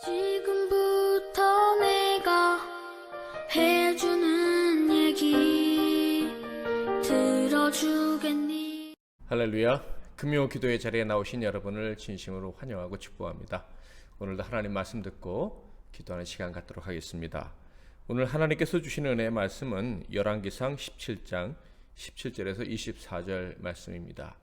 지금부터 내가 해주는 얘기 들어주겠니? 할렐루야. 금요 기도의 자리에 나오신 여러분을 진심으로 환영하고 축복합니다. 오늘도 하나님 말씀 듣고 기도하는 시간 갖도록 하겠습니다. 오늘 하나님께서 주시는 은혜의 말씀은 열왕기상 17장 17절에서 24절 말씀입니다.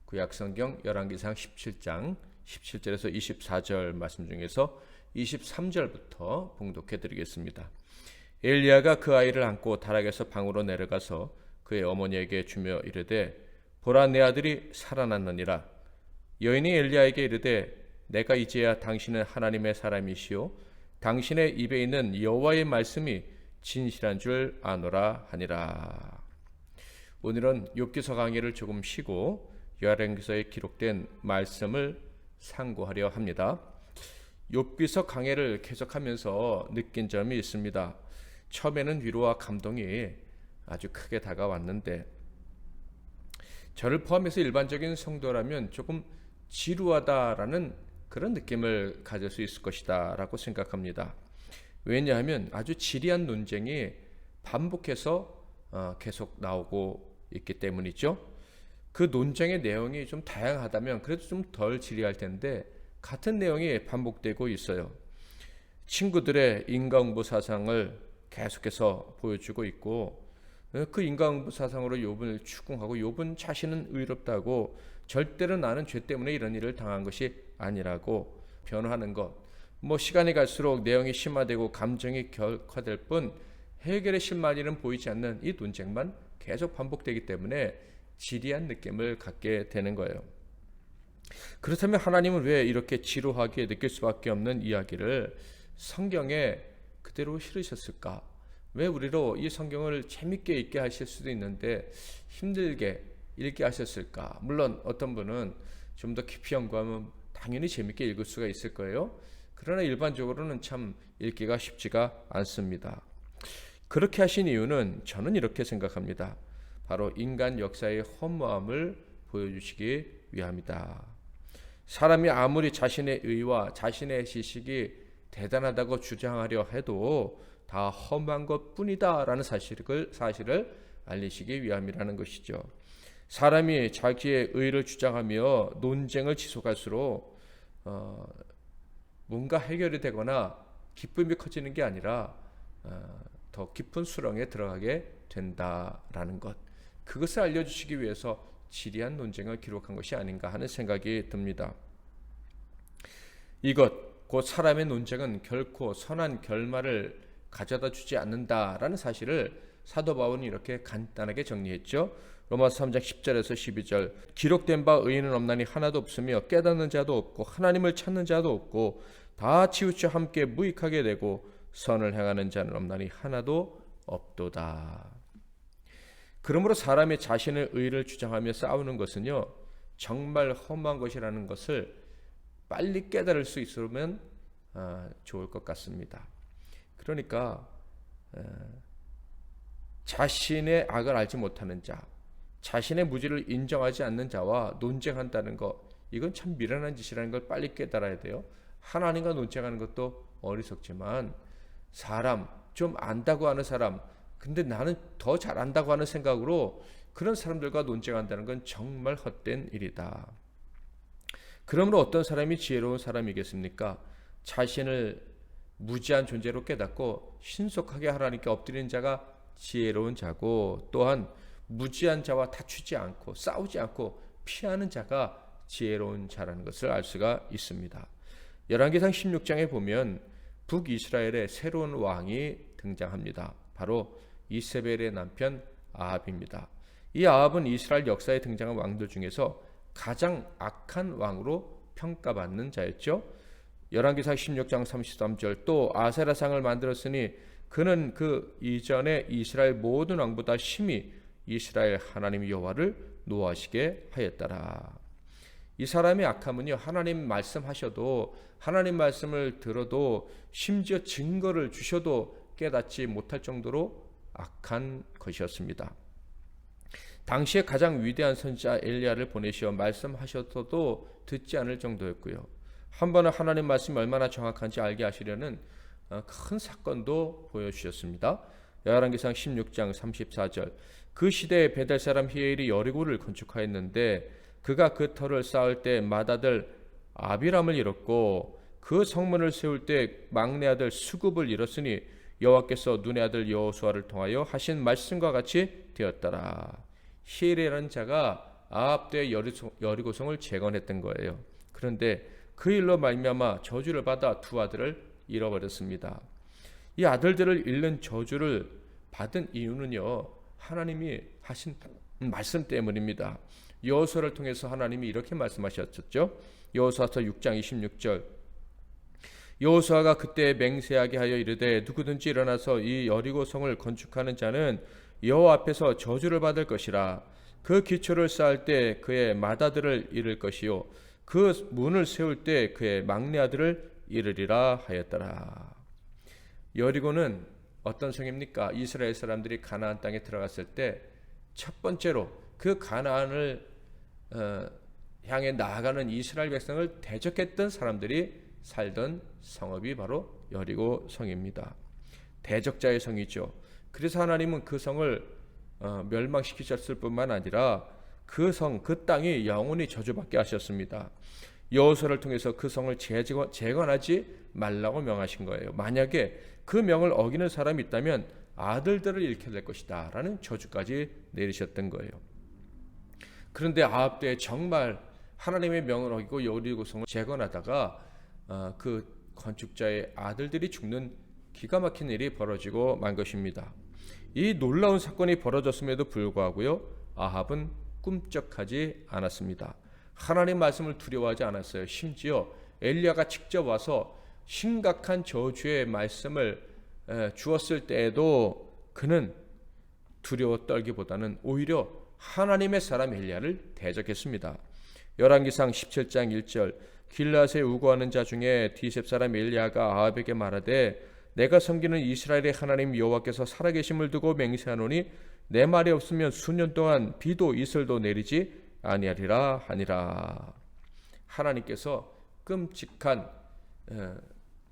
구약성경 열왕기상 17장 17절에서 24절 말씀 중에서 23절부터 봉독해 드리겠습니다. 엘리야가 그 아이를 안고 다락에서 방으로 내려가서 그의 어머니에게 주며 이르되 보라 내 아들이 살아났느니라. 여인이 엘리야에게 이르되 내가 이제야 당신은 하나님의 사람이시오 당신의 입에 있는 여호와의 말씀이 진실한 줄 아노라 하니라. 오늘은 욥기서 강의를 조금 쉬고 열왕기서에 기록된 말씀을 상고하려 합니다. 욥기서 강해를 계속하면서 느낀 점이 있습니다. 처음에는 위로와 감동이 아주 크게 다가왔는데 저를 포함해서 일반적인 성도라면 조금 지루하다라는 그런 느낌을 가질 수 있을 것이다 라고 생각합니다. 왜냐하면 아주 지리한 논쟁이 반복해서 계속 나오고 있기 때문이죠. 그 논쟁의 내용이 좀 다양하다면 그래도 좀 덜 지리할 텐데 같은 내용이 반복되고 있어요. 친구들의 인과응보 사상을 계속해서 보여주고 있고 그 인과응보 사상으로 욥을 추궁하고 욥은 자신은 의롭다고 절대로 나는 죄 때문에 이런 일을 당한 것이 아니라고 변호하는 것. 시간이 갈수록 내용이 심화되고 감정이 격화될 뿐 해결의 실마리는 보이지 않는 이 논쟁만 계속 반복되기 때문에 지리한 느낌을 갖게 되는 거예요. 그렇다면 하나님은 왜 이렇게 지루하게 느낄 수밖에 없는 이야기를 성경에 그대로 실으셨을까? 왜 우리로 이 성경을 재밌게 읽게 하실 수도 있는데 힘들게 읽게 하셨을까? 물론 어떤 분은 좀 더 깊이 연구하면 당연히 재밌게 읽을 수가 있을 거예요. 그러나 일반적으로는 참 읽기가 쉽지가 않습니다. 그렇게 하신 이유는 저는 이렇게 생각합니다. 바로 인간 역사의 허무함을 보여주시기 위함이다. 사람이 아무리 자신의 의와 자신의 지식이 대단하다고 주장하려 해도 다 허무한 것뿐이다 라는 사실을 알리시기 위함이라는 것이죠. 사람이 자기의 의를 주장하며 논쟁을 지속할수록 뭔가 해결이 되거나 기쁨이 커지는 게 아니라 더 깊은 수렁에 들어가게 된다라는 것, 그것을 알려주시기 위해서 지리한 논쟁을 기록한 것이 아닌가 하는 생각이 듭니다. 이것 곧 사람의 논쟁은 결코 선한 결말을 가져다 주지 않는다라는 사실을 사도 바울은 이렇게 간단하게 정리했죠. 로마서 3장 10절에서 12절 기록된 바 의인은 없나니 하나도 없으며 깨닫는 자도 없고 하나님을 찾는 자도 없고 다 치우쳐 함께 무익하게 되고 선을 행하는 자는 없나니 하나도 없도다. 그러므로 사람이 자신의 의를 주장하며 싸우는 것은요 정말 허무한 것이라는 것을 빨리 깨달을 수 있으면 좋을 것 같습니다. 그러니까 자신의 악을 알지 못하는 자, 자신의 무지를 인정하지 않는 자와 논쟁한다는 것, 이건 참 미련한 짓이라는 걸 빨리 깨달아야 돼요. 하나님과 논쟁하는 것도 어리석지만 사람, 좀 안다고 하는 사람, 근데 나는 더 잘 안다고 하는 생각으로 그런 사람들과 논쟁한다는 건 정말 헛된 일이다. 그러므로 어떤 사람이 지혜로운 사람이겠습니까? 자신을 무지한 존재로 깨닫고 신속하게 하나님께 엎드리는 자가 지혜로운 자고, 또한 무지한 자와 다투지 않고 싸우지 않고 피하는 자가 지혜로운 자라는 것을 알 수가 있습니다. 열왕기상 16장에 보면 북이스라엘의 새로운 왕이 등장합니다. 바로 이세벨의 남편 아합입니다. 이 아합은 이스라엘 역사에 등장한 왕들 중에서 가장 악한 왕으로 평가받는 자였죠. 열왕기상 16장 33절 또 아세라상을 만들었으니 그는 그 이전에 이스라엘 모든 왕보다 심히 이스라엘 하나님 여호와를 노하시게 하였더라. 이 사람의 악함은요 하나님 말씀하셔도 하나님 말씀을 들어도 심지어 증거를 주셔도 깨닫지 못할 정도로 악한 것이었습니다. 당시에 가장 위대한 선지자 엘리야를 보내시어 말씀하셔도 듣지 않을 정도였고요. 한 번은 하나님 말씀이 얼마나 정확한지 알게 하시려는 큰 사건도 보여주셨습니다. 열왕기상 16장 34절. 그 시대에 베델 사람 히엘이 여리고를 건축하였는데 그가 그 터를 쌓을 때 맏아들 아비람을 잃었고 그 성문을 세울 때 막내 아들 수굽을 잃었으니 여호와께서 눈의 아들 여호수아를 통하여 하신 말씀과 같이 되었더라. 히엘이라는 자가 아합 때 여리고성을 재건했던 거예요. 그런데 그 일로 말미암아 저주를 받아 두 아들을 잃어버렸습니다. 이 아들들을 잃는 저주를 받은 이유는요, 하나님이 하신 말씀 때문입니다. 여호수아를 통해서 하나님이 이렇게 말씀하셨죠. 여호수아서 6장 26절. 여호수아가 그때 맹세하게 하여 이르되 누구든지 일어나서 이 여리고성을 건축하는 자는 여호와 앞에서 저주를 받을 것이라. 그 기초를 쌓을 때 그의 맏아들을 잃을 것이요 그 문을 세울 때 그의 막내 아들을 잃으리라 하였더라. 여리고는 어떤 성입니까? 이스라엘 사람들이 가나안 땅에 들어갔을 때 첫 번째로 그 가나안을 향해 나아가는 이스라엘 백성을 대적했던 사람들이 살던 성읍이 바로 여리고 성입니다. 대적자의 성이죠. 그래서 하나님은 그 성을 멸망시키셨을 뿐만 아니라 그 성, 그 땅이 영원히 저주받게 하셨습니다. 여호수아를 통해서 그 성을 재건하지 말라고 명하신 거예요. 만약에 그 명을 어기는 사람이 있다면 아들들을 잃게 될 것이다 라는 저주까지 내리셨던 거예요. 그런데 아합 때 정말 하나님의 명을 어기고 여리고성을 재건하다가 그 건축자의 아들들이 죽는 기가 막힌 일이 벌어지고 만 것입니다. 이 놀라운 사건이 벌어졌음에도 불구하고요, 아합은 꿈쩍하지 않았습니다. 하나님 말씀을 두려워하지 않았어요. 심지어 엘리야가 직접 와서 심각한 저주의 말씀을 주었을 때에도 그는 두려워 떨기보다는 오히려 하나님의 사람 엘리야를 대적했습니다. 열왕기상 17장 1절. 길앗에 우거하는 자 중에 디셉 사람 엘리야가 아합에게 말하되 내가 섬기는 이스라엘의 하나님 여호와께서 살아계심을 두고 맹세하노니 내 말이 없으면 수년 동안 비도 이슬도 내리지 아니하리라 하니라. 하나님께서 끔찍한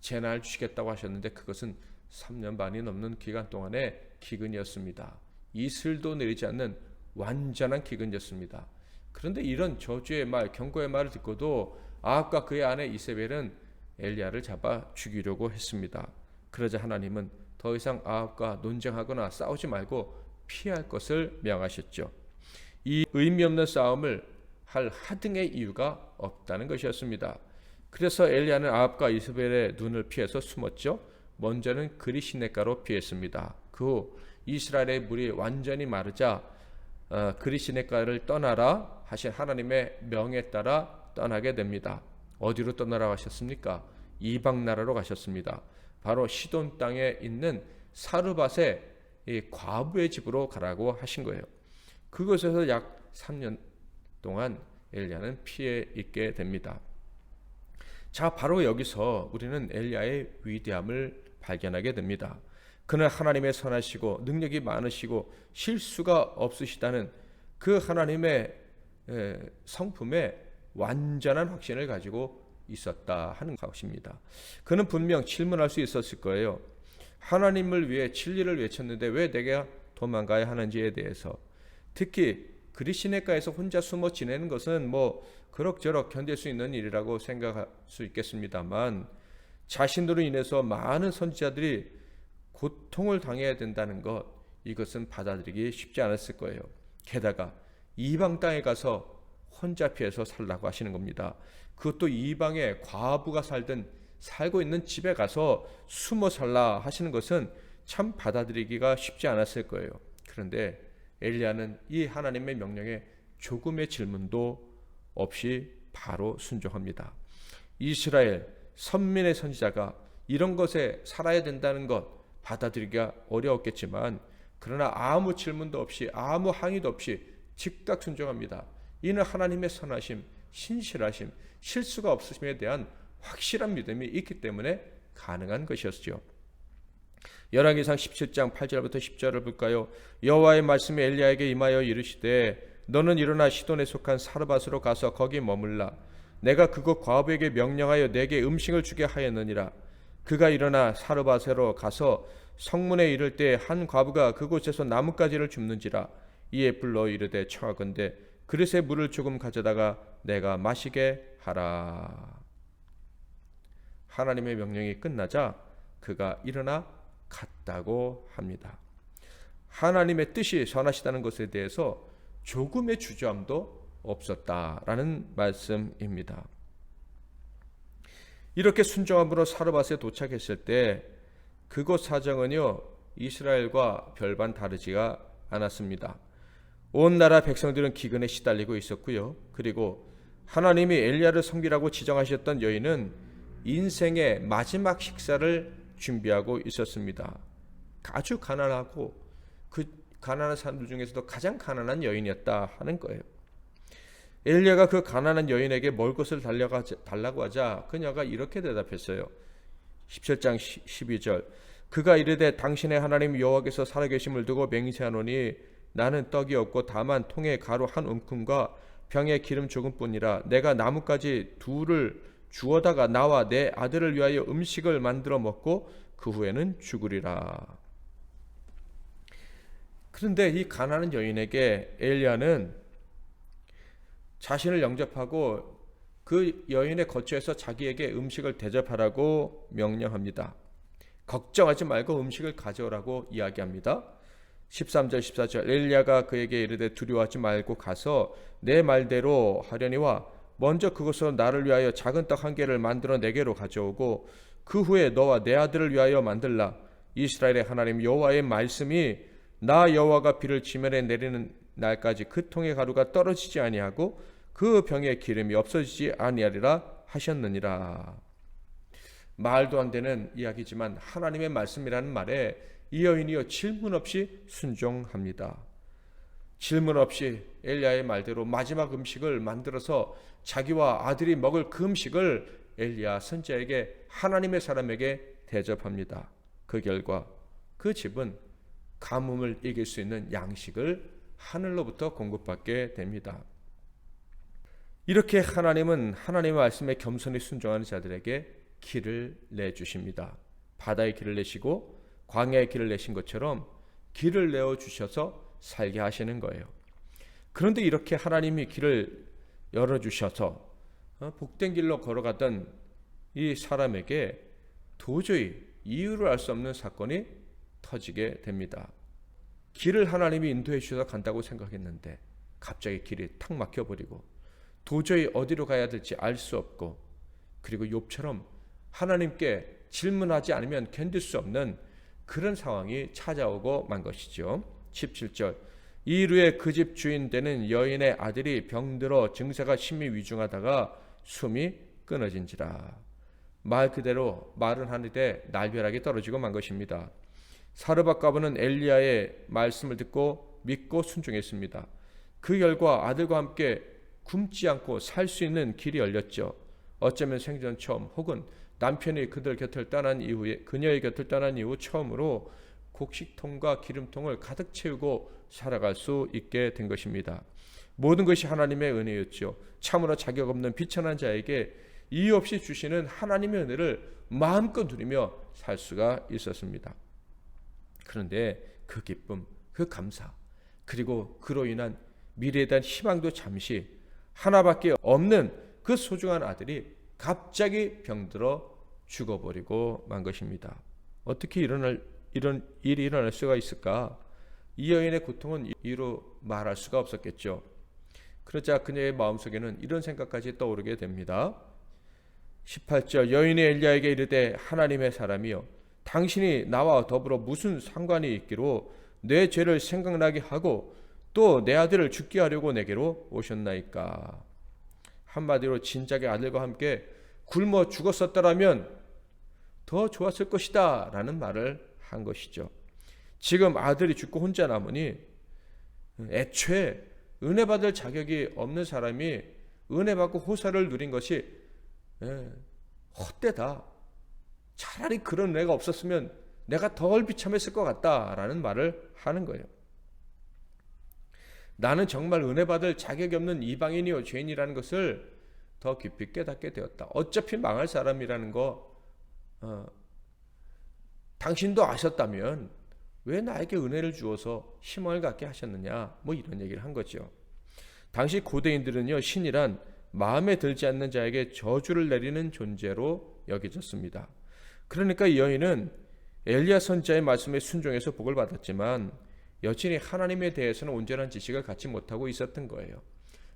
재난을 주시겠다고 하셨는데 그것은 3년 반이 넘는 기간 동안의 기근이었습니다. 이슬도 내리지 않는 완전한 기근이었습니다. 그런데 이런 저주의 말, 경고의 말을 듣고도 아합과 그의 아내 이세벨은 엘리야를 잡아 죽이려고 했습니다. 그러자 하나님은 더 이상 아합과 논쟁하거나 싸우지 말고 피할 것을 명하셨죠. 이 의미 없는 싸움을 할 하등의 이유가 없다는 것이었습니다. 그래서 엘리야는 아합과 이세벨의 눈을 피해서 숨었죠. 먼저는 그리시네가로 피했습니다. 그 후 이스라엘의 물이 완전히 마르자 그리시네가를 떠나라 하신 하나님의 명에 따라 떠나게 됩니다. 어디로 떠나라 하셨습니까? 이방 나라로 가셨습니다. 바로 시돈 땅에 있는 사르밧의 과부의 집으로 가라고 하신 거예요. 그곳에서 약 3년 동안 엘리야는 피해 있게 됩니다. 자, 바로 여기서 우리는 엘리야의 위대함을 발견하게 됩니다. 그는 하나님의 선하시고 능력이 많으시고 실수가 없으시다는 그 하나님의 성품에 완전한 확신을 가지고 있었다 하는 것입니다. 그는 분명 질문할 수 있었을 거예요. 하나님을 위해 진리를 외쳤는데 왜 내가 도망가야 하는지에 대해서. 특히 그리시네가에서 혼자 숨어 지내는 것은 그럭저럭 견딜 수 있는 일이라고 생각할 수 있겠습니다만 자신으로 인해서 많은 선지자들이 고통을 당해야 된다는 것, 이것은 받아들이기 쉽지 않았을 거예요. 게다가 이방 땅에 가서 혼자 피해서 살라고 하시는 겁니다. 그것도 이방의 과부가 살고 있는 집에 가서 숨어 살라 하시는 것은 참 받아들이기가 쉽지 않았을 거예요. 그런데 엘리야는 이 하나님의 명령에 조금의 질문도 없이 바로 순종합니다. 이스라엘 선민의 선지자가 이런 것에 살아야 된다는 것 받아들이기가 어려웠겠지만 그러나 아무 질문도 없이 아무 항의도 없이 즉각 순종합니다. 이는 하나님의 선하심, 신실하심, 실수가 없으심에 대한 확실한 믿음이 있기 때문에 가능한 것이었죠. 열왕기상 17장 8절부터 10절을 볼까요? 여호와의 말씀이 엘리야에게 임하여 이르시되 너는 일어나 시돈에 속한 사르밧으로 가서 거기 머물라. 내가 그곳 과부에게 명령하여 내게 음식을 주게 하였느니라. 그가 일어나 사르밧으로 가서 성문에 이를 때 한 과부가 그곳에서 나뭇가지를 줍는지라. 이에 불러 이르되 청하건대 그릇에 물을 조금 가져다가 내가 마시게 하라. 하나님의 명령이 끝나자 그가 일어나 갔다고 합니다. 하나님의 뜻이 선하시다는 것에 대해서 조금의 주저함도 없었다라는 말씀입니다. 이렇게 순종함으로 사르밧에 도착했을 때 그곳 사정은요 이스라엘과 별반 다르지가 않았습니다. 온 나라 백성들은 기근에 시달리고 있었고요. 그리고 하나님이 엘리야를 섬기라고 지정하셨던 여인은 인생의 마지막 식사를 준비하고 있었습니다. 아주 가난하고 그 가난한 사람들 중에서도 가장 가난한 여인이었다 하는 거예요. 엘리야가 그 가난한 여인에게 먹을 것을 달라고 하자 그녀가 이렇게 대답했어요. 17장 12절 그가 이르되 당신의 하나님 여호와께서 살아계심을 두고 맹세하노니 나는 떡이 없고 다만 통에 가루 한 움큼과 병에 기름 조금뿐이라. 내가 나뭇가지 둘을 주워다가 나와 내 아들을 위하여 음식을 만들어 먹고 그 후에는 죽으리라. 그런데 이 가난한 여인에게 엘리야는 자신을 영접하고 그 여인의 거처에서 자기에게 음식을 대접하라고 명령합니다. 걱정하지 말고 음식을 가져오라고 이야기합니다. 13절 14절 엘리야가 그에게 이르되 두려워하지 말고 가서 내 말대로 하려니와 먼저 그것으로 나를 위하여 작은 떡 한 개를 만들어 내게로 가져오고 그 후에 너와 내 아들을 위하여 만들라. 이스라엘의 하나님 여호와의 말씀이 나 여호와가 비를 지면에 내리는 날까지 그 통의 가루가 떨어지지 아니하고 그 병에 기름이 없어지지 아니하리라 하셨느니라. 말도 안 되는 이야기지만 하나님의 말씀이라는 말에 이 여인이요 질문 없이 순종합니다. 질문 없이 엘리야의 말대로 마지막 음식을 만들어서 자기와 아들이 먹을 그 음식을 엘리야 선지자에게 하나님의 사람에게 대접합니다. 그 결과 그 집은 가뭄을 이길 수 있는 양식을 하늘로부터 공급받게 됩니다. 이렇게 하나님은 하나님의 말씀에 겸손히 순종하는 자들에게 길을 내주십니다. 바다의 길을 내시고 광야의 길을 내신 것처럼 길을 내어주셔서 살게 하시는 거예요. 그런데 이렇게 하나님이 길을 열어주셔서 복된 길로 걸어가던 이 사람에게 도저히 이유를 알 수 없는 사건이 터지게 됩니다. 길을 하나님이 인도해 주셔서 간다고 생각했는데 갑자기 길이 탁 막혀버리고 도저히 어디로 가야 될지 알 수 없고, 그리고 욥처럼 하나님께 질문하지 않으면 견딜 수 없는 그런 상황이 찾아오고 만 것이죠. 17절 이루에 그 집 주인 되는 여인의 아들이 병들어 증세가 심히 위중하다가 숨이 끊어진지라. 말 그대로 말은 하는데 날벼락이 떨어지고 만 것입니다. 사르밧 과부는 엘리야의 말씀을 듣고 믿고 순종했습니다. 그 결과 아들과 함께 굶지 않고 살 수 있는 길이 열렸죠. 어쩌면 생전 처음, 혹은 남편이 그녀의 곁을 떠난 이후 처음으로 곡식통과 기름통을 가득 채우고 살아갈 수 있게 된 것입니다. 모든 것이 하나님의 은혜였죠. 참으로 자격 없는 비천한 자에게 이유 없이 주시는 하나님의 은혜를 마음껏 누리며 살 수가 있었습니다. 그런데 그 기쁨, 그 감사, 그리고 그로 인한 미래에 대한 희망도 잠시, 하나밖에 없는 그 소중한 아들이 갑자기 병들어 죽어버리고 만 것입니다. 어떻게 이런 일이 일어날 수가 있을까? 이 여인의 고통은 이로 말할 수가 없었겠죠. 그러자 그녀의 마음속에는 이런 생각까지 떠오르게 됩니다. 18절 여인이 엘리야에게 이르되 하나님의 사람이여, 당신이 나와 더불어 무슨 상관이 있기로 내 죄를 생각나게 하고 또 내 아들을 죽게 하려고 내게로 오셨나이까. 한마디로 진작에 아들과 함께 굶어 죽었었더라면 더 좋았을 것이다 라는 말을 한 것이죠. 지금 아들이 죽고 혼자 남으니 애초에 은혜 받을 자격이 없는 사람이 은혜 받고 호사를 누린 것이 헛되다. 차라리 그런 은혜가 없었으면 내가 덜 비참했을 것 같다라는 말을 하는 거예요. 나는 정말 은혜 받을 자격이 없는 이방인이요 죄인이라는 것을 더 깊이 깨닫게 되었다. 어차피 망할 사람이라는 거 당신도 아셨다면 왜 나에게 은혜를 주어서 희망을 갖게 하셨느냐, 뭐 이런 얘기를 한 거죠. 당시 고대인들은요, 신이란 마음에 들지 않는 자에게 저주를 내리는 존재로 여겨졌습니다. 그러니까 이 여인은 엘리야 선지자의 말씀에 순종해서 복을 받았지만 여전히 하나님에 대해서는 온전한 지식을 갖지 못하고 있었던 거예요.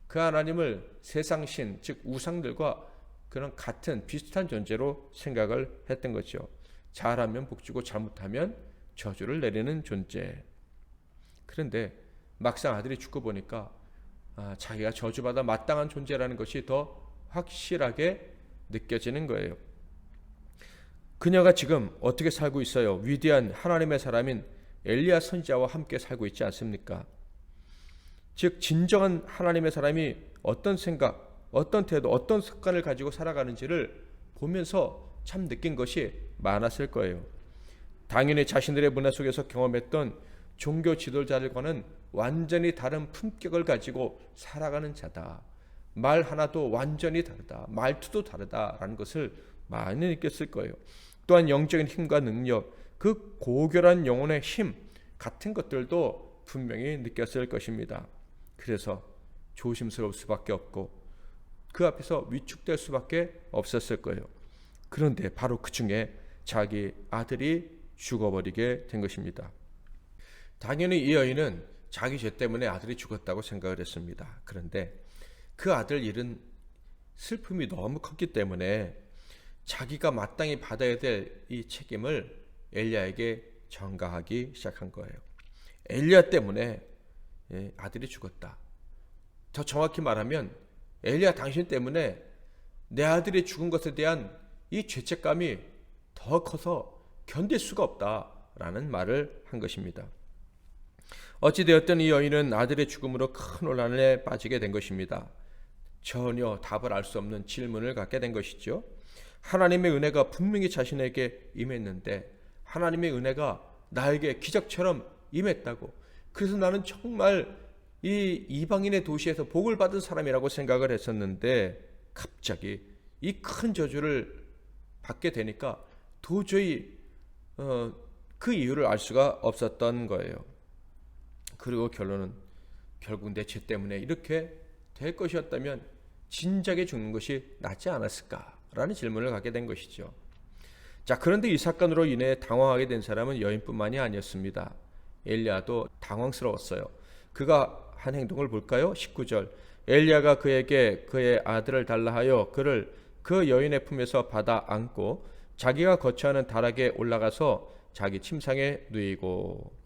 그 하나님을 세상 신, 즉 우상들과 그런 같은 비슷한 존재로 생각을 했던 거죠. 잘하면 복주고 잘못하면 저주를 내리는 존재. 그런데 막상 아들이 죽고 보니까 자기가 저주받아 마땅한 존재라는 것이 더 확실하게 느껴지는 거예요. 그녀가 지금 어떻게 살고 있어요? 위대한 하나님의 사람인 엘리야 선지자와 함께 살고 있지 않습니까? 즉 진정한 하나님의 사람이 어떤 생각, 어떤 태도, 어떤 습관을 가지고 살아가는지를 보면서 참 느낀 것이 많았을 거예요. 당연히 자신들의 문화 속에서 경험했던 종교 지도자들과는 완전히 다른 품격을 가지고 살아가는 자다. 말 하나도 완전히 다르다. 말투도 다르다라는 것을 많이 느꼈을 거예요. 또한 영적인 힘과 능력, 그 고결한 영혼의 힘 같은 것들도 분명히 느꼈을 것입니다. 그래서 조심스러울 수밖에 없고 그 앞에서 위축될 수밖에 없었을 거예요. 그런데 바로 그 중에 자기 아들이 죽어버리게 된 것입니다. 당연히 이 여인은 자기 죄 때문에 아들이 죽었다고 생각을 했습니다. 그런데 그 아들 잃은 슬픔이 너무 컸기 때문에 자기가 마땅히 받아야 될 이 책임을 엘리야에게 전가하기 시작한 거예요. 엘리야 때문에 아들이 죽었다. 더 정확히 말하면 엘리야 당신 때문에 내 아들이 죽은 것에 대한 이 죄책감이 더 커서 견딜 수가 없다라는 말을 한 것입니다. 어찌되었든 이 여인은 아들의 죽음으로 큰 혼란에 빠지게 된 것입니다. 전혀 답을 알 수 없는 질문을 갖게 된 것이죠. 하나님의 은혜가 분명히 자신에게 임했는데 하나님의 은혜가 나에게 기적처럼 임했다고, 그래서 나는 정말 이 이방인의 도시에서 복을 받은 사람이라고 생각을 했었는데 갑자기 이 큰 저주를 받게 되니까 도저히 그 이유를 알 수가 없었던 거예요. 그리고 결론은 결국 내 죄 때문에 이렇게 될 것이었다면 진작에 죽는 것이 낫지 않았을까라는 질문을 갖게 된 것이죠. 자, 그런데 이 사건으로 인해 당황하게 된 사람은 여인뿐만이 아니었습니다. 엘리야도 당황스러웠어요. 그가 한 행동을 볼까요? 19절. 엘리야가 그에게 그의 아들을 달라 하여 그를 그 여인의 품에서 받아 안고 자기가 거처하는 다락에 올라가서 자기 침상에 누이고.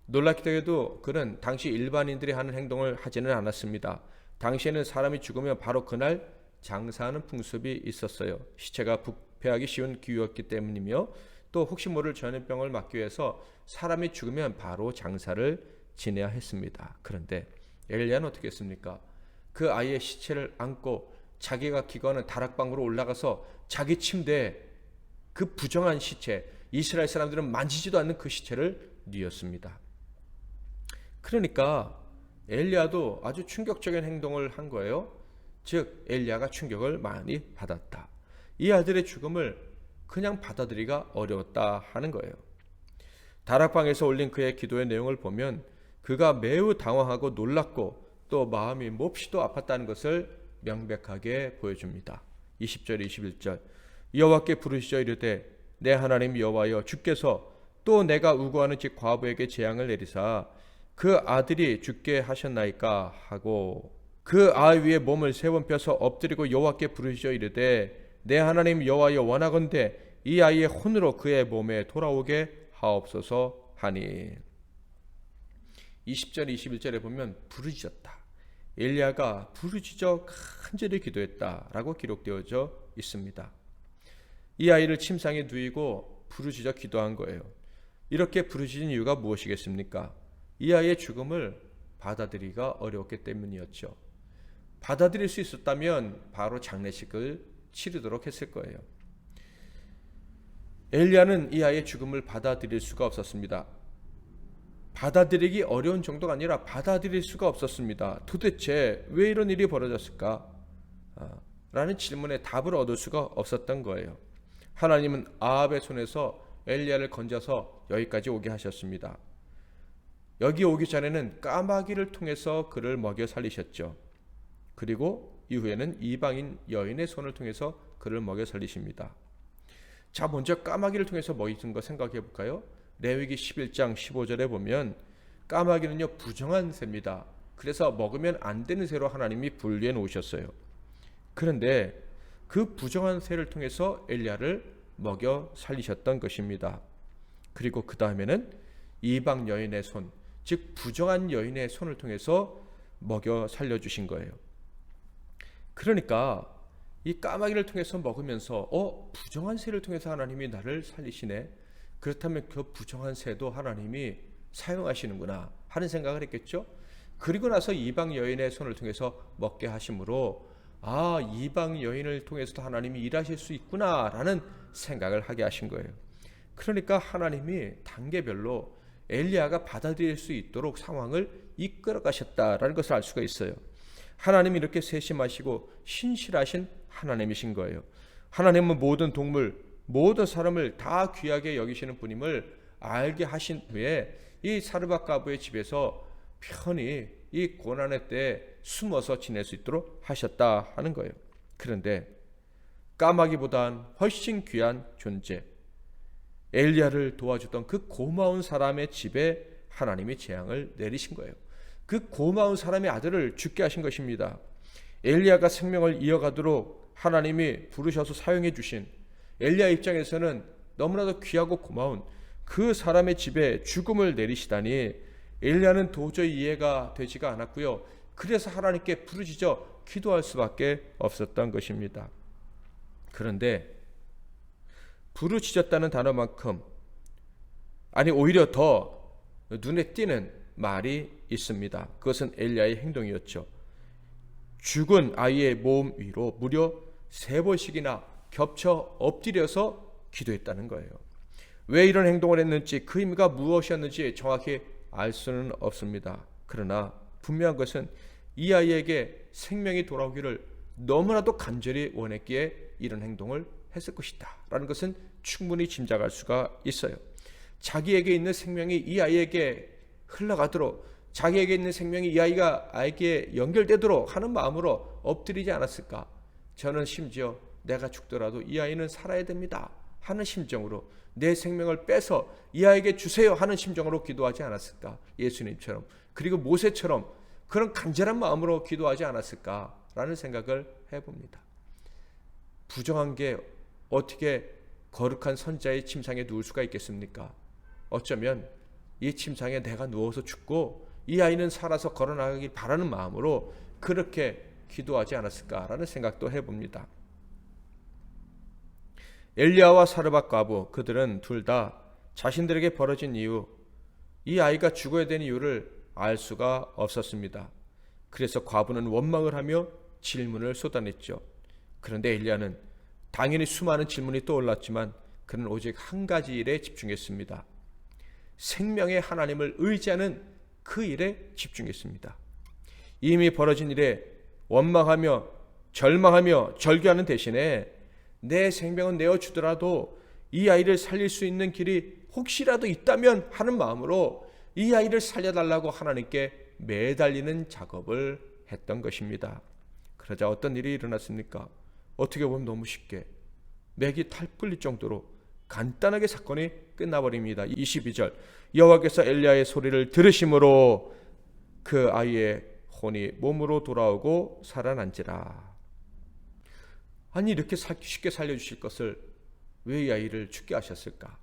놀랍게도 그는 당시 일반인들이 하는 행동을 하지는 않았습니다. 당시에는 사람이 죽으면 바로 그날 장사하는 풍습이 있었어요. 시체가 부패하기 쉬운 기후였기 때문이며 또 혹시 모를 전염병을 막기 위해서 사람이 죽으면 바로 장사를 지내야 했습니다. 그런데 엘리야는 어떻게 했습니까? 그 아이의 시체를 안고 자기가 기거하는 다락방으로 올라가서 자기 침대에 그 부정한 시체, 이스라엘 사람들은 만지지도 않는 그 시체를 뉘었습니다. 그러니까 엘리야도 아주 충격적인 행동을 한 거예요. 즉 엘리야가 충격을 많이 받았다. 이 아들의 죽음을 그냥 받아들이기가 어려웠다 하는 거예요. 다락방에서 올린 그의 기도의 내용을 보면 그가 매우 당황하고 놀랐고 또 마음이 몹시도 아팠다는 것을 명백하게 보여줍니다. 20절 21절. 여호와께 부르시어 이르되 내 하나님 여호와여, 주께서 또 내가 우고하는 집 과부에게 재앙을 내리사 그 아들이 죽게 하셨나이까 하고 그 아이 위에 몸을 세 번 펴서 엎드리고 여호와께 부르시어 이르되 내 하나님 여호와여, 원하건대 이 아이의 혼으로 그의 몸에 돌아오게 하옵소서 하니. 20절 21절에 보면 부르짖었다. 엘리야가 부르짖어 간절히 기도했다라고 기록되어져 있습니다. 이 아이를 침상에 누이고 부르짖어 기도한 거예요. 이렇게 부르짖은 이유가 무엇이겠습니까? 이 아이의 죽음을 받아들이기가 어려웠기 때문이었죠. 받아들일 수 있었다면 바로 장례식을 치르도록 했을 거예요. 엘리야는 이 아이의 죽음을 받아들일 수가 없었습니다. 받아들이기 어려운 정도가 아니라 받아들일 수가 없었습니다. 도대체 왜 이런 일이 벌어졌을까? 라는 질문에 답을 얻을 수가 없었던 거예요. 하나님은 아합의 손에서 엘리야를 건져서 여기까지 오게 하셨습니다. 여기 오기 전에는 까마귀를 통해서 그를 먹여 살리셨죠. 그리고 이후에는 이방인 여인의 손을 통해서 그를 먹여 살리십니다. 자, 먼저 까마귀를 통해서 먹이신 거 생각해 볼까요? 레위기 11장 15절에 보면 까마귀는요 부정한 새입니다. 그래서 먹으면 안 되는 새로 하나님이 분류해 놓으셨어요. 그런데 그 부정한 새를 통해서 엘리야를 먹여 살리셨던 것입니다. 그리고 그 다음에는 이방 여인의 손, 즉 부정한 여인의 손을 통해서 먹여 살려주신 거예요. 그러니까 이 까마귀를 통해서 먹으면서 부정한 새를 통해서 하나님이 나를 살리시네, 그렇다면 그 부정한 새도 하나님이 사용하시는구나 하는 생각을 했겠죠. 그리고 나서 이방 여인의 손을 통해서 먹게 하심으로 이방 여인을 통해서도 하나님이 일하실 수 있구나 라는 생각을 하게 하신 거예요. 그러니까 하나님이 단계별로 엘리야가 받아들일 수 있도록 상황을 이끌어 가셨다라는 것을 알 수가 있어요. 하나님이 이렇게 세심하시고 신실하신 하나님이신 거예요. 하나님은 모든 동물, 모든 사람을 다 귀하게 여기시는 분임을 알게 하신 후에 이 사르밧 과부의 집에서 편히 이 고난의 때에 숨어서 지낼 수 있도록 하셨다 하는 거예요. 그런데 까마귀보단 훨씬 귀한 존재, 엘리야를 도와주던 그 고마운 사람의 집에 하나님이 재앙을 내리신 거예요. 그 고마운 사람의 아들을 죽게 하신 것입니다. 엘리야가 생명을 이어가도록 하나님이 부르셔서 사용해 주신 엘리야 입장에서는 너무나도 귀하고 고마운 그 사람의 집에 죽음을 내리시다니 엘리야는 도저히 이해가 되지가 않았고요. 그래서 하나님께 부르짖어 기도할 수밖에 없었던 것입니다. 그런데 부르짖었다는 단어만큼 오히려 더 눈에 띄는 말이 있습니다. 그것은 엘리야의 행동이었죠. 죽은 아이의 몸 위로 무려 3번씩이나 겹쳐 엎드려서 기도했다는 거예요. 왜 이런 행동을 했는지, 그 의미가 무엇이었는지 정확히 알 수는 없습니다. 그러나 분명한 것은 이 아이에게 생명이 돌아오기를 너무나도 간절히 원했기에 이런 행동을 했을 것이다 라는 것은 충분히 짐작할 수가 있어요. 자기에게 있는 생명이 이 아이에게 흘러가도록, 자기에게 있는 생명이 이 아이에게 연결되도록 하는 마음으로 엎드리지 않았을까. 저는 심지어 내가 죽더라도 이 아이는 살아야 됩니다 하는 심정으로, 내 생명을 빼서 이 아이에게 주세요 하는 심정으로 기도하지 않았을까. 예수님처럼, 그리고 모세처럼 그런 간절한 마음으로 기도하지 않았을까라는 생각을 해봅니다. 부정한 게 어떻게 거룩한 선자의 침상에 누울 수가 있겠습니까? 어쩌면 이 침상에 내가 누워서 죽고 이 아이는 살아서 걸어나가길 바라는 마음으로 그렇게 기도하지 않았을까라는 생각도 해봅니다. 엘리야와 사르밧 과부, 그들은 둘 다 자신들에게 벌어진 이유, 이 아이가 죽어야 되는 이유를 알 수가 없었습니다. 그래서 과부는 원망을 하며 질문을 쏟아냈죠. 그런데 엘리야는 당연히 수많은 질문이 떠올랐지만 그는 오직 한 가지 일에 집중했습니다. 생명의 하나님을 의지하는 그 일에 집중했습니다. 이미 벌어진 일에 원망하며 절망하며 절규하는 대신에 내 생명은 내어주더라도 이 아이를 살릴 수 있는 길이 혹시라도 있다면 하는 마음으로 이 아이를 살려달라고 하나님께 매달리는 작업을 했던 것입니다. 그러자 어떤 일이 일어났습니까? 어떻게 보면 너무 쉽게 맥이 탈뿔릴 정도로 간단하게 사건이 끝나버립니다. 22절, 여호와께서 엘리야의 소리를 들으심으로 그 아이의 혼이 몸으로 돌아오고 살아난지라. 아니, 이렇게 쉽게 살려주실 것을 왜 이 아이를 죽게 하셨을까?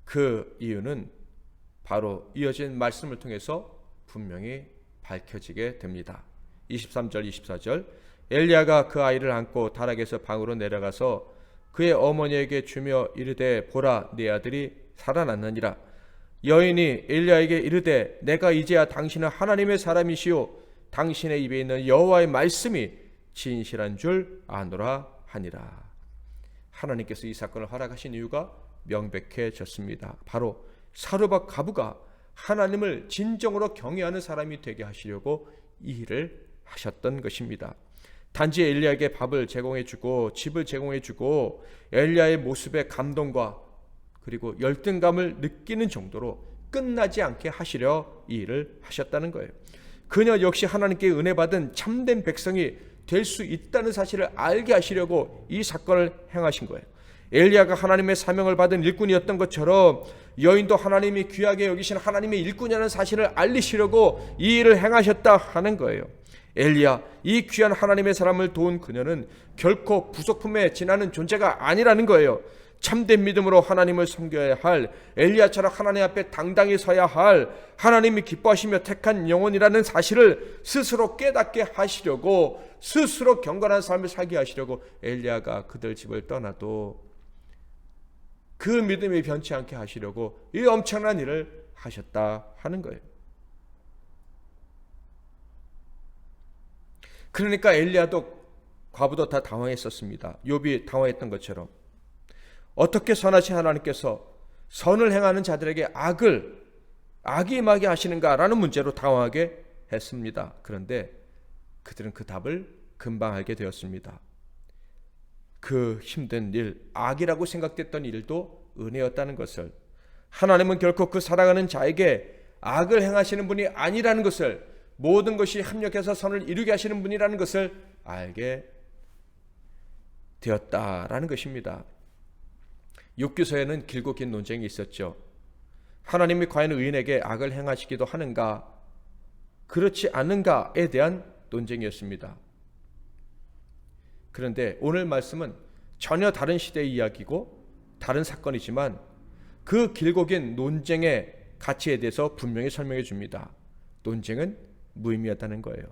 그 이유는 바로 이어진 말씀을 통해서 분명히 밝혀지게 됩니다. 23절 24절, 엘리야가 그 아이를 안고 다락에서 방으로 내려가서 그의 어머니에게 주며 이르되 보라, 네 아들이 살아났느니라. 여인이 엘리야에게 이르되 내가 이제야 당신은 하나님의 사람이시오 당신의 입에 있는 여호와의 말씀이 진실한 줄 아노라 하니라. 하나님께서 이 사건을 허락하신 이유가 명백해졌습니다. 바로 사르밧 과부가 하나님을 진정으로 경외하는 사람이 되게 하시려고 이 일을 하셨던 것입니다. 단지 엘리야에게 밥을 제공해주고 집을 제공해주고 엘리야의 모습에 감동과 그리고 열등감을 느끼는 정도로 끝나지 않게 하시려 이 일을 하셨다는 거예요. 그녀 역시 하나님께 은혜 받은 참된 백성이 될 수 있다는 사실을 알게 하시려고 이 사건을 행하신 거예요. 엘리야가 하나님의 사명을 받은 일꾼이었던 것처럼 여인도 하나님이 귀하게 여기신 하나님의 일꾼이라는 사실을 알리시려고 이 일을 행하셨다 하는 거예요. 엘리야, 이 귀한 하나님의 사람을 도운 그녀는 결코 부속품에 지나는 존재가 아니라는 거예요. 참된 믿음으로 하나님을 섬겨야 할, 엘리야처럼 하나님 앞에 당당히 서야 할, 하나님이 기뻐하시며 택한 영혼이라는 사실을 스스로 깨닫게 하시려고, 스스로 경건한 삶을 살게 하시려고 엘리야가 그들 집을 떠나도 그 믿음이 변치 않게 하시려고 이 엄청난 일을 하셨다 하는 거예요. 그러니까 엘리야도 과부도 다 당황했었습니다. 욥이 당황했던 것처럼 어떻게 선하신 하나님께서 선을 행하는 자들에게 악이 임하게 하시는가라는 문제로 당황하게 했습니다. 그런데 그들은 그 답을 금방 알게 되었습니다. 그 힘든 일, 악이라고 생각됐던 일도 은혜였다는 것을, 하나님은 결코 그 살아가는 자에게 악을 행하시는 분이 아니라는 것을, 모든 것이 합력해서 선을 이루게 하시는 분이라는 것을 알게 되었다라는 것입니다. 욥기서에는 길고 긴 논쟁이 있었죠. 하나님이 과연 의인에게 악을 행하시기도 하는가, 그렇지 않은가에 대한 논쟁이었습니다. 그런데 오늘 말씀은 전혀 다른 시대의 이야기고 다른 사건이지만 그 길고 긴 논쟁의 가치에 대해서 분명히 설명해 줍니다. 논쟁은 무의미하다는 거예요.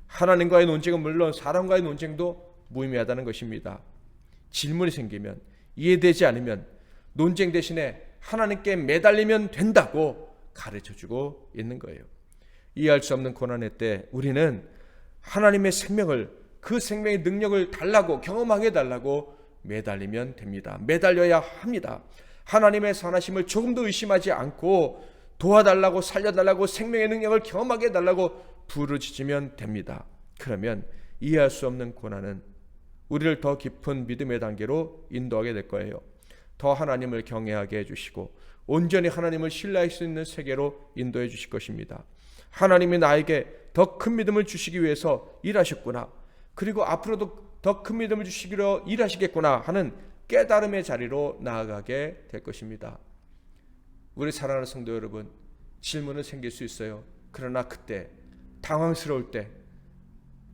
하나님과의 논쟁은 물론 사람과의 논쟁도 무의미하다는 것입니다. 질문이 생기면, 이해되지 않으면 논쟁 대신에 하나님께 매달리면 된다고 가르쳐주고 있는 거예요. 이해할 수 없는 고난의 때 우리는 하나님의 생명을, 그 생명의 능력을 달라고, 경험하게 달라고 매달리면 됩니다. 매달려야 합니다. 하나님의 선하심을 조금도 의심하지 않고 도와달라고, 살려달라고, 생명의 능력을 경험하게 해달라고 부르짖으면 됩니다. 그러면 이해할 수 없는 고난은 우리를 더 깊은 믿음의 단계로 인도하게 될 거예요. 더 하나님을 경외하게 해주시고 온전히 하나님을 신뢰할 수 있는 세계로 인도해 주실 것입니다. 하나님이 나에게 더 큰 믿음을 주시기 위해서 일하셨구나, 그리고 앞으로도 더 큰 믿음을 주시기로 일하시겠구나 하는 깨달음의 자리로 나아가게 될 것입니다. 우리 사랑하는 성도 여러분, 질문은 생길 수 있어요. 그러나 그때 당황스러울 때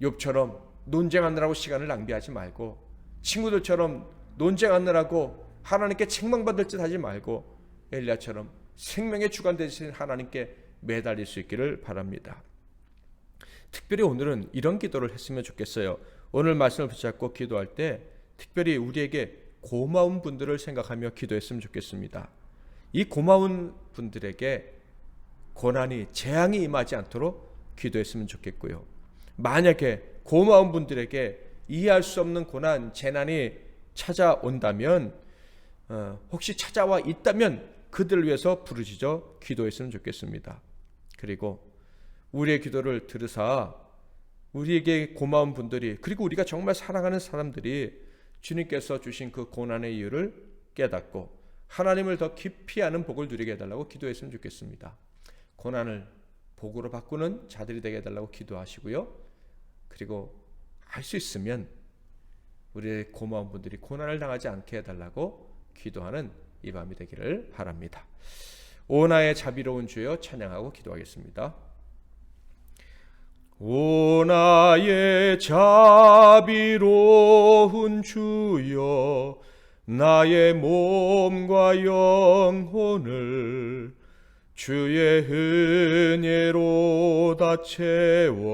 욥처럼 논쟁하느라고 시간을 낭비하지 말고, 친구들처럼 논쟁하느라고 하나님께 책망받을 듯 하지 말고 엘리야처럼 생명의 주관 되신 하나님께 매달릴 수 있기를 바랍니다. 특별히 오늘은 이런 기도를 했으면 좋겠어요. 오늘 말씀을 붙잡고 기도할 때 특별히 우리에게 고마운 분들을 생각하며 기도했으면 좋겠습니다. 이 고마운 분들에게 고난이, 재앙이 임하지 않도록 기도했으면 좋겠고요. 만약에 고마운 분들에게 이해할 수 없는 고난, 재난이 찾아온다면, 혹시 찾아와 있다면 그들을 위해서 부르짖어 기도했으면 좋겠습니다. 그리고 우리의 기도를 들으사 우리에게 고마운 분들이, 그리고 우리가 정말 사랑하는 사람들이 주님께서 주신 그 고난의 이유를 깨닫고 하나님을 더 깊이 아는 복을 누리게 해달라고 기도했으면 좋겠습니다. 고난을 복으로 바꾸는 자들이 되게 해달라고 기도하시고요. 그리고 할 수 있으면 우리의 고마운 분들이 고난을 당하지 않게 해달라고 기도하는 이 밤이 되기를 바랍니다. 오 나의 자비로운 주여 찬양하고 기도하겠습니다. 오 나의 자비로운 주여, 나의 몸과 영혼을 주의 은혜로 다 채워주소서.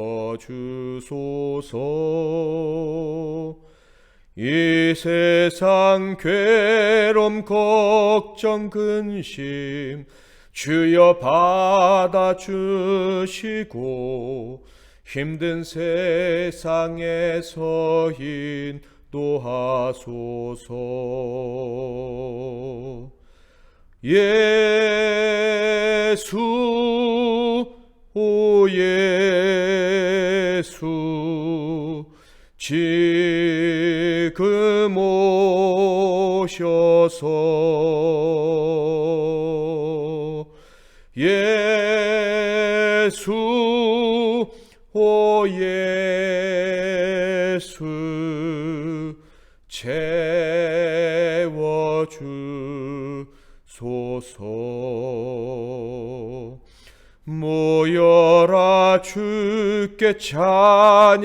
이 세상 괴로움 걱정 근심 주여 받아주시고 힘든 세상에서 인도하소서. 예수, 오 예수, 지금 오셔서 예수 오 예수 채워주소서. 모여라 주께 찬양하라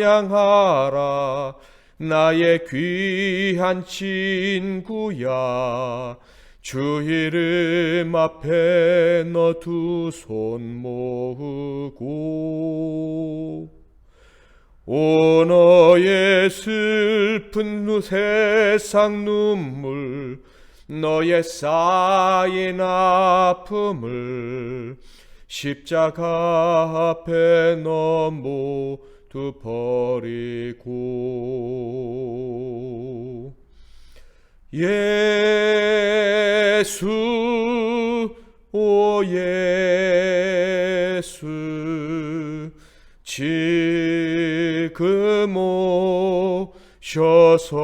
나의 귀한 친구야. 주 이름 앞에 너 두 손 모으고 오 너의 슬픈 세상 눈물 너의 쌓인 아픔을 십자가 앞에 너 모두 버리고 예수 오 예수 지금 오셔서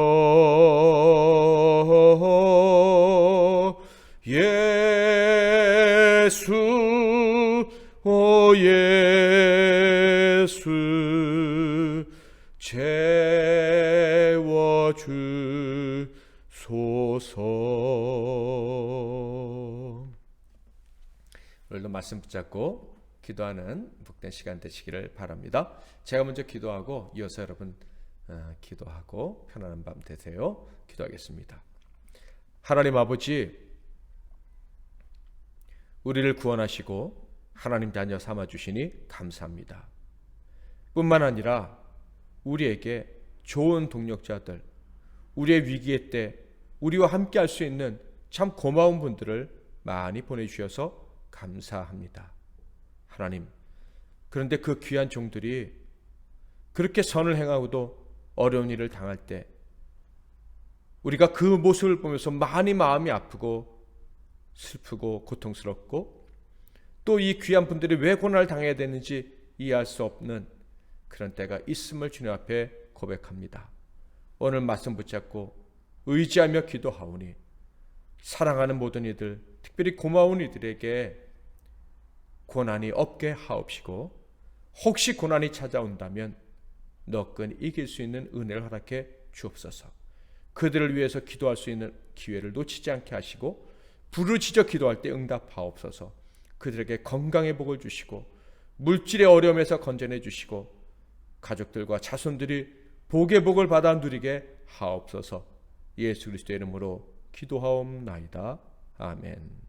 예수 오 예수 채워주소서. 오늘도 말씀 붙잡고 기도하는 복된 시간 되시기를 바랍니다. 제가 먼저 기도하고 이어서 여러분 기도하고 편안한 밤 되세요. 기도하겠습니다. 하나님 아버지, 우리를 구원하시고 하나님 자녀 삼아주시니 감사합니다. 뿐만 아니라 우리에게 좋은 동력자들, 우리의 위기의 때 우리와 함께 할 수 있는 참 고마운 분들을 많이 보내주셔서 감사합니다. 하나님, 그런데 그 귀한 종들이 그렇게 선을 행하고도 어려운 일을 당할 때 우리가 그 모습을 보면서 많이 마음이 아프고 슬프고 고통스럽고 또 이 귀한 분들이 왜 고난을 당해야 되는지 이해할 수 없는 그런 때가 있음을 주님 앞에 고백합니다. 오늘 말씀 붙잡고 의지하며 기도하오니 사랑하는 모든 이들, 특별히 고마운 이들에게 고난이 없게 하옵시고 혹시 고난이 찾아온다면 너끈 이길 수 있는 은혜를 허락해 주옵소서. 그들을 위해서 기도할 수 있는 기회를 놓치지 않게 하시고 부르짖어 기도할 때 응답하옵소서. 그들에게 건강의 복을 주시고 물질의 어려움에서 건져내 주시고 가족들과 자손들이 복의 복을 받아 누리게 하옵소서. 예수 그리스도의 이름으로 기도하옵나이다. 아멘.